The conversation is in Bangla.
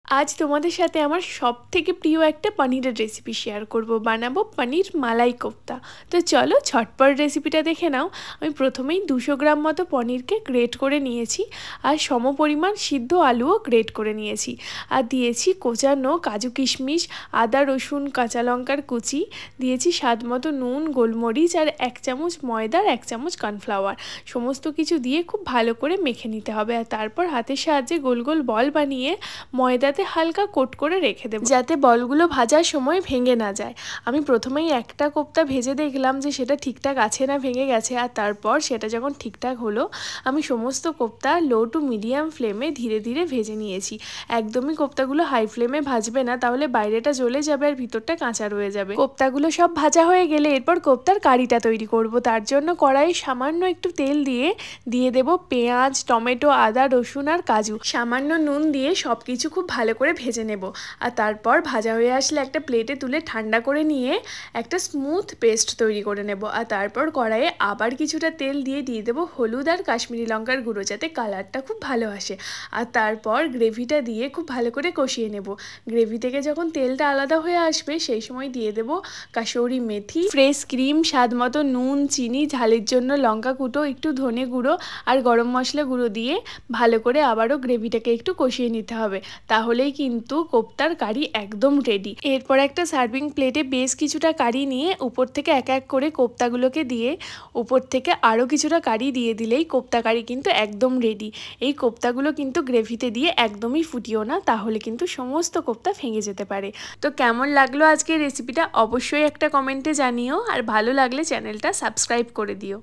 আজ তোমাদের সাথে আমার সবথেকে প্রিয় একটা পনিরের রেসিপি শেয়ার করব। বানাবো পনির মালাই কোফতা। তো চলো ঝটপট রেসিপিটা দেখে নাও। আমি প্রথমেই 200 গ্রাম মতো পনিরকে গ্রেট করে নিয়েছি, আর সমপরিমাণ সিদ্ধ আলুও গ্রেট করে নিয়েছি, আর দিয়েছি কোচানো কাজু কিশমিশ, আদা রসুন কাঁচা লঙ্কার কুচি, দিয়েছি স্বাদ মতো নুন, গোলমরিচ, আর 1 চামচ ময়দা আর 1 চামচ কর্নফ্লাওয়ার। সমস্ত কিছু দিয়ে খুব ভালো করে মেখে নিতে হবে, আর তারপর হাতের সাহায্যে গোল গোল বল বানিয়ে ময়দাতে হালকা কোট করে রেখে দেবো, যাতে বলগুলো ভাজার সময় ভেঙে না যায়। আমি প্রথমেই একটা কোফতা ভেজে দেখলাম যে সেটা ঠিকঠাক আছে না ভেঙে গেছে, আর তারপর সেটা যখন ঠিকঠাক হলো আমি সমস্ত কোফতা লো টু মিডিয়াম ফ্লেমে ধীরে ধীরে ভেজে নিয়েছি। একদমই কোফতাগুলো হাই ফ্লেমে ভাজবে না, তাহলে বাইরেটা জ্বলে যাবে আর ভিতরটা কাঁচা রয়ে যাবে। কোফতাগুলো সব ভাজা হয়ে গেলে এরপর কোফতার কারিটা তৈরি করব। তার জন্য কড়াইয়ে সামান্য একটু তেল দিয়ে দেবো পেঁয়াজ, টমেটো, আদা রসুন আর কাজু। সামান্য নুন দিয়ে সব কিছু খুব ভালো করে ভেজে নেব, আর তারপর ভাজা হয়ে আসলে একটা প্লেটে তুলে ঠান্ডা করে নিয়ে একটা স্মুথ পেস্ট তৈরি করে নেব। আর তারপর কড়াইয়ে আবার কিছুটা তেল দিয়ে দেবো হলুদ আর কাশ্মীরি লঙ্কার গুঁড়ো, যাতে কালারটা খুব ভালো আসে। আর তারপর গ্রেভিটা দিয়ে খুব ভালো করে কষিয়ে নেব। গ্রেভি থেকে যখন তেলটা আলাদা হয়ে আসবে সেই সময় দিয়ে দেবো কাসৌরি মেথি, ফ্রেশ ক্রিম, স্বাদ মতো নুন, চিনি, ঝালের জন্য লঙ্কা কুটো, একটু ধনে গুঁড়ো আর গরম মশলা গুঁড়ো দিয়ে ভালো করে আবারও গ্রেভিটাকে একটু কষিয়ে নিতে হবে। তাহলেই কিন্তু কোফতার কারি একদম রেডি। এরপর একটা সার্ভিং প্লেটে বেশ কিছুটা কারি নিয়ে উপর থেকে এক এক করে কোফতাগুলোকে দিয়ে উপর থেকে আরও কিছুটা কারি দিয়ে দিলেই কোফতা কারি কিন্তু একদম রেডি। এই কোফতাগুলো কিন্তু গ্রেভিতে দিয়ে একদমই ফুটিও না, তাহলে কিন্তু সমস্ত কোফতা ভেঙে যেতে পারে। তো কেমন লাগলো আজকের রেসিপিটা অবশ্যই একটা কমেন্টে জানিও, আর ভালো লাগলে চ্যানেলটা সাবস্ক্রাইব করে দিও।